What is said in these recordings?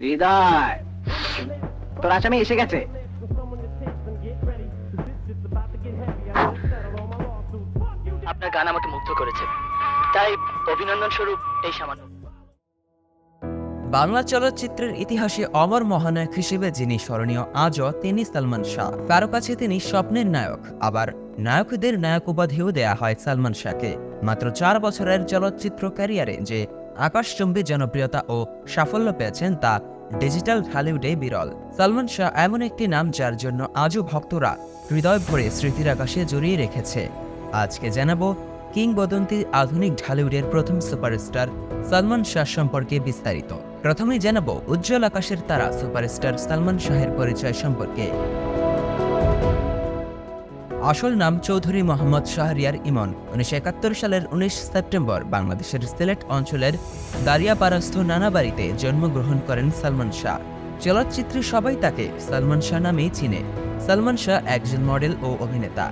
হৃদয়, তোর আসামি এসে গেছে। আপনার গান আমাকে মুগ্ধ করেছে, তাই অভিনন্দন স্বরূপ এই সামান্য। বাংলা চলচ্চিত্রের ইতিহাসে অমর মহানায়ক হিসেবে যিনি স্মরণীয় আজও তিনি সালমান শাহ। কারো কাছে তিনি স্বপ্নের নায়ক, আবার নায়কদের নায়ক উপাধিও দেয়া হয় সালমান শাহকে। মাত্র 4 বছরের চলচ্চিত্র ক্যারিয়ারে যে আকাশচুম্বী জনপ্রিয়তা ও সাফল্য পেয়েছেন তা ডিজিটাল হলিউডে বিরল। সালমান শাহ এমন একটি নাম যার জন্য আজও ভক্তরা হৃদয় ভরে স্মৃতির আকাশে জড়িয়ে রেখেছে। আজকে জানাবো কিংবদন্তি আধুনিক ঢালিউডের প্রথম সুপারস্টার সালমান শাহ সম্পর্কে বিস্তারিত। প্রথমেই জানাবো উজ্জ্বল আকাশের তারা সুপারস্টার সালমান শাহের পরিচয় সম্পর্কে। আসল নাম চৌধুরী মোহাম্মদ শাহরিয়ার ইমন। 1971 সালের 19 সেপ্টেম্বর বাংলাদেশের সিলেট অঞ্চলের দারিয়াপাড়াস্থ নানাবাড়িতে জন্মগ্রহণ করেন সালমান শাহ। চলচ্চিত্রে সবাই তাকে সালমান শাহ নামেই চিনে। সালমান শাহ একজন মডেল ও অভিনেতা।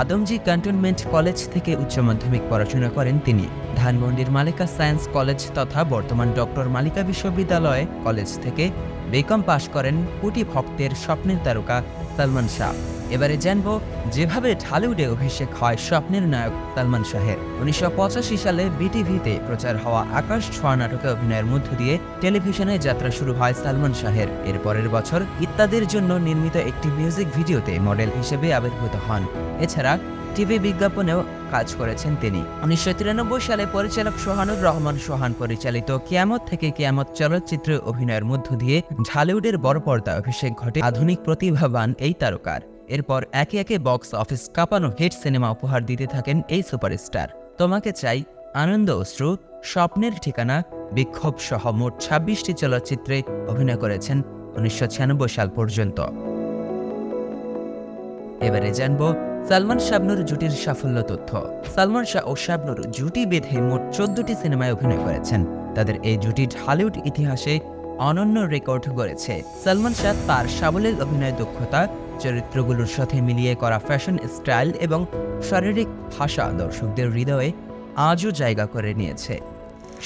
আদমজী ক্যান্টনমেন্ট কলেজ থেকে উচ্চ মাধ্যমিক পড়াশোনা করেন তিনি। ধানমন্ডির মালিকা সায়েন্স কলেজ তথা বর্তমান ডক্টর মালিকা বিশ্ববিদ্যালয় কলেজ থেকে বিকম পাশ করেন কোটি ভক্তের স্বপ্নের তারকা সালমান শাহ। এবারে জানবো যেভাবে ঢালিউডে অভিষেক হয় স্বপ্নের নায়ক সালমান শাহের। 1985 সালে বিটিভিতে প্রচার হওয়া আকাশ ছোঁয়া নাটকে অভিনয়ের মধ্য দিয়ে টেলিভিশনে যাত্রা শুরু হয় সালমান শাহের। এর পরের বছর ইত্যাদির জন্য নির্মিত একটি মিউজিক ভিডিওতে মডেল হিসেবে আবির্ভূত হন। এছাড়া টিভি বিজ্ঞাপনেও কাজ করেছেন তিনি। 1993 সালে পরিচালক সোহানুর রহমান সোহান পরিচালিত কিয়ামত থেকে কিয়ামত চলচ্চিত্রে অভিনয়ের মধ্য দিয়ে ঢালিউডের বড় পর্দা অভিষেক ঘটে আধুনিক প্রতিভাবান এই তারকার। এরপর একে একে বক্স অফিস কাঁপানো হিট সিনেমা উপহার দিতে থাকেন এই সুপারস্টার। তোমাকে চাই, আনন্দ অশ্রু, স্বপ্নের ঠিকানা, বিক্ষোভ সহ মোট 26টি চলচ্চিত্রে অভিনয় করেছেন 1996 সাল পর্যন্ত। এবারে জানবো সালমান শাবনূর জুটির সাফল্য তথ্য। সালমান শাহ ও শাবনূর জুটি বেঁধে মোট 14টি সিনেমায় অভিনয় করেছেন। তাদের এই জুটি ঢালিউড ইতিহাসে অনন্য রেকর্ড গড়েছে। সালমান শাহ তার সাবলীল অভিনয় দক্ষতা, চরিত্রগুলোর সাথে মিলিয়ে করা ফ্যাশন স্টাইল এবং শারীরিক ভাষা দর্শকদের হৃদয়ে আজও জায়গা করে নিয়েছে।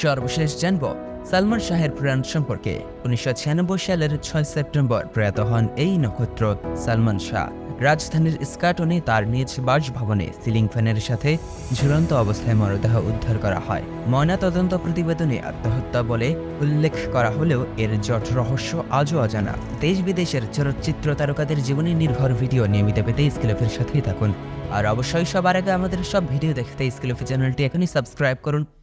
সর্বশেষ জানব সালমান শাহের প্রয়াণ সম্পর্কে। 1996 সালের 6 সেপ্টেম্বর প্রয়াত হন এই নক্ষত্র সালমান শাহ। রাজধানীর ইস্কাটনে তার নিজ বাসভবনে সিলিং ফ্যানের সাথে ঝুলন্ত অবস্থায় মরদেহ উদ্ধার করা হয়। ময়নাতদন্ত প্রতিবেদনে আত্মহত্যা বলে উল্লেখ করা হলেও এর জট রহস্য আজও অজানা। দেশ বিদেশের চলচ্চিত্র তারকাদের জীবনী নির্ভর ভিডিও নিয়মিত পেতে স্কিলফের সাথেই থাকুন। আর অবশ্যই সবার আগে আমাদের সব ভিডিও দেখতে স্কিলফি চ্যানেলটি এখনই সাবস্ক্রাইব করুন